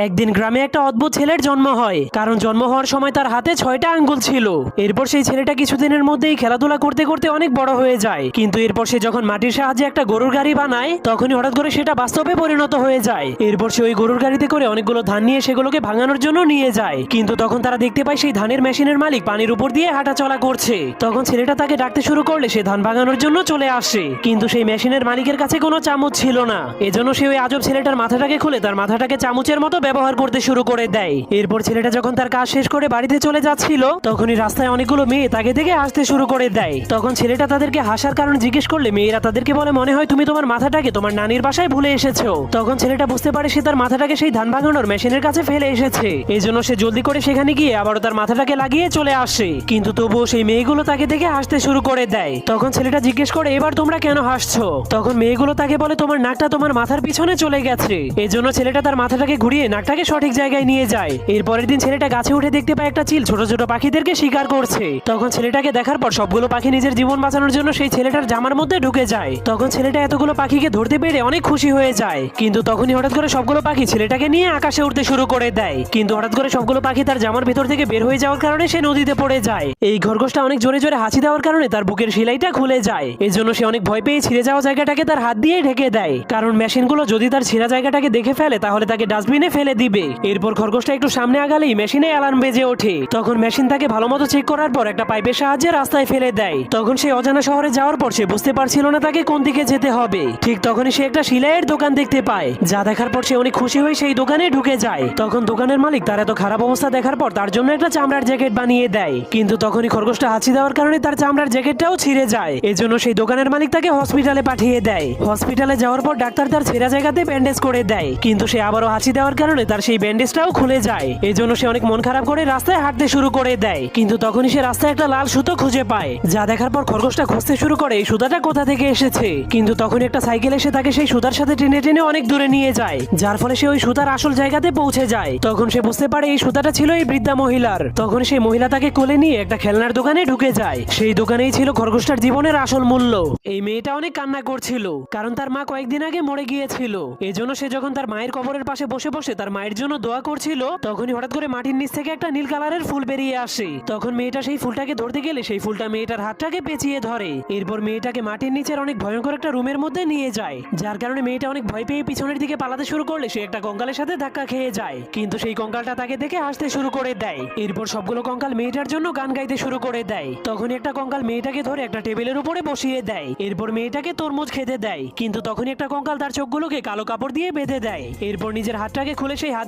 একদিন গ্রামে একটা অদ্ভুত ছেলের জন্ম হয়। কারণ জন্ম হওয়ার সময় তার হাতে 6টা আঙ্গুল ছিল। এরপর সেই ছেলেটা কিছুদিনের মধ্যেই খেলাধুলা করতে করতে অনেক বড় হয়ে যায়। কিন্তু এরপর সে যখন মাটির সাহায্যে একটা গরুর গাড়ি বানায়, তখনই হঠাৎ করে সেটা বাস্তবে পরিণত হয়ে যায়। এরপর সে ওই গরুর গাড়িতে করে অনেকগুলো ধান নিয়ে সেগুলোকে ভাঙানোর জন্য নিয়ে যায়। কিন্তু তখন তারা দেখতে পায় সেই ধানের মেশিনের মালিক পানির উপর দিয়ে হাঁটা চলা করছে। তখন ছেলেটা তাকে ডাকতে শুরু করলে সে ধান ভাঙানোর জন্য চলে আসে। কিন্তু সেই মেশিনের মালিকের কাছে কোনো চামচ ছিল না। এজন্য সে ওই আজব ছেলেটার মাথাটাকে খুলে তার মাথাটাকে চামচের মতো ব্যবহার করতে শুরু করে দেয়। এরপর ছেলেটা যখন তার কাজ শেষ করে বাড়িতে চলে যাচ্ছিল, তখনই রাস্তায় অনেকগুলো মেয়ে তাকে দেখে হাসতে শুরু করে দেয়। তখন ছেলেটা তাদেরকে হাসার কারণ জিজ্ঞেস করলে মেয়েরা তাদেরকে বলে, মনে হয় তুমি তোমার মাথাটাকে তোমার নানির বাসায় ভুলে এসেছো। তখন ছেলেটা বুঝতে পারে সে তার মাথাটাকে সেই ধান ভাঙানোর মেশিনের কাছে ফেলে এসেছে। এই জন্য সে জলদি করে সেখানে গিয়ে আবারও তার মাথাটাকে লাগিয়ে চলে আসে। কিন্তু তবুও সেই মেয়েগুলো তাকে দেখে হাসতে শুরু করে দেয়। তখন ছেলেটা জিজ্ঞেস করে, এবার তোমরা কেন হাসছো? তখন মেয়েগুলো তাকে বলে, তোমার নাকটা তোমার মাথার পিছনে চলে গেছে। এই জন্য ছেলেটা তার মাথাটাকে ঘুরিয়ে নাকটাকে সঠিক জায়গায় নিয়ে যায়। এরপরের দিন ছেলেটা গাছে উঠে দেখতে পায় একটা চিল ছোট ছোট পাখিদেরকে শিকার করছে। তখন ছেলেটাকে দেখার পর সবগুলো পাখি নিজের জীবন বাঁচানোর জন্য সেই ছেলেটার জামার মধ্যে ঢুকে যায়। তখন ছেলেটা এতগুলো পাখিকে ধরতে পেরে অনেক খুশি হয়ে যায়। কিন্তু তখনই হঠাৎ করে সবগুলো পাখি ছেলেটাকে নিয়ে আকাশে উঠতে শুরু করে দেয়। কিন্তু হঠাৎ করে সবগুলো পাখি তার জামার ভিতর থেকে বের হয়ে যাওয়ার কারণে সে নদীতে পড়ে যায়। এই খরগোশটা অনেক জোরে জোরে হাসি দেওয়ার কারণে তার বুকের সেলাইটা খুলে যায়। এই জন্য সে অনেক ভয় পেয়ে ছিঁড়ে যাওয়া জায়গাটাকে তার হাত দিয়ে ঢেকে দেয়। কারণ মেশিনগুলো যদি তার ছিঁড়া জায়গাটাকে দেখে ফেলে তাহলে তাকে ডাস্টবিনে ফেলে দিবে। এরপর খরগোশটা একটু সামনে আগালেই মেশিনে অ্যালার্ম বেজে ওঠে। তখন মেশিন তাকে ভালো মতো চেক করার পর একটা পাইপের সাহায্যে রাস্তায় ফেলে দেয়। তখন সে অজানা শহরে যাওয়ার পর সে বুঝতে পারছিল না তাকে কোন দিকে যেতে হবে। ঠিক তখনই সে একটা সেলাইয়ের দোকান দেখতে পায়, যা দেখার পর সে অনেক খুশি হয়ে সেই দোকানে ঢুকে যায়। তখন দোকানের মালিক তার এত খারাপ অবস্থা দেখার পর তার জন্য একটা চামড়ার জ্যাকেট বানিয়ে দেয়। কিন্তু তখনই খরগোশটা হাঁচি দেওয়ার কারণে তার চামড়ার জ্যাকেটটাও ছিঁড়ে যায়। এজন্য সেই দোকানের মালিক তাকে হসপিটালে পাঠিয়ে দেয়। হসপিটালে যাওয়ার পর ডাক্তার তার ছেঁড়া জায়গাতে ব্যান্ডেজ করে দেয়। কিন্তু সে আবারও হাঁচি দেওয়ার কারণে তার সেই ব্যান্ডেজটাও খুলে যায়। এজন্য সে অনেক মন খারাপ করে রাস্তায় হাঁটতে শুরু করে দেয়। কিন্তু তখনই সে রাস্তায় একটা লাল সুতো খুঁজে পায়, যা দেখার পর খরগোশটা খুঁজতে শুরু করে এই সুতাটা কোথা থেকে এসেছে। কিন্তু তখন একটা সাইকেল এসে তাকে সেই সুতার সাথে টেনে টেনে অনেক দূরে নিয়ে যায়, যার ফলে সে ওই সুতার আসল জায়গাতে পৌঁছে যায়। তখন সে বুঝতে পারে এই সুতাটা ছিল এই বৃদ্ধা মহিলার। তখন সেই মহিলা তাকে কোলে নিয়ে একটা খেলনার দোকানে ঢুকে যায়। সেই দোকানেই ছিল খরগোশটার জীবনের আসল মূল্য। এই মেয়েটা অনেক কান্না করছিল, কারণ তার মা কয়েকদিন আগে মরে গিয়েছিল। এজন্য সে যখন তার মায়ের কবরের পাশে বসে বসে তার মায়ের জন্য দোয়া করছিল, তখনই হঠাৎ করে মাটির নিচ থেকে একটা নীল কালারের ফুল বেরিয়ে আসে। তখন মেয়েটা সেই ফুলটাকে ধরতে গেলে সেই ফুলটা মেয়েটার হাতটাকে পেঁচিয়ে ধরে। এরপর মেয়েটাকে মাটির নিচের অনেক ভয়ঙ্কর একটা রুমের মধ্যে নিয়ে যায়, যার কারণে মেয়েটা অনেক ভয় পেয়ে পিছনের দিকে পালাতে শুরু করলে সে একটা কঙ্কালের সাথে ধাক্কা খেয়ে যায়। কিন্তু সেই কঙ্কালটা তাকে দেখে হাসতে শুরু করে দেয়। এরপর সবগুলো কঙ্কাল মেয়েটার জন্য গান গাইতে শুরু করে দেয়। তখন একটা কঙ্কাল মেয়েটাকে ধরে একটা টেবিলের উপরে বসিয়ে দেয়। এরপর মেয়েটাকে তরমুজ খেতে দেয়। কিন্তু তখনই একটা কঙ্কাল তার চোখগুলোকে কালো কাপড় দিয়ে বেঁধে দেয়। এরপর নিজের হাতটাকে খুলে সেই হাত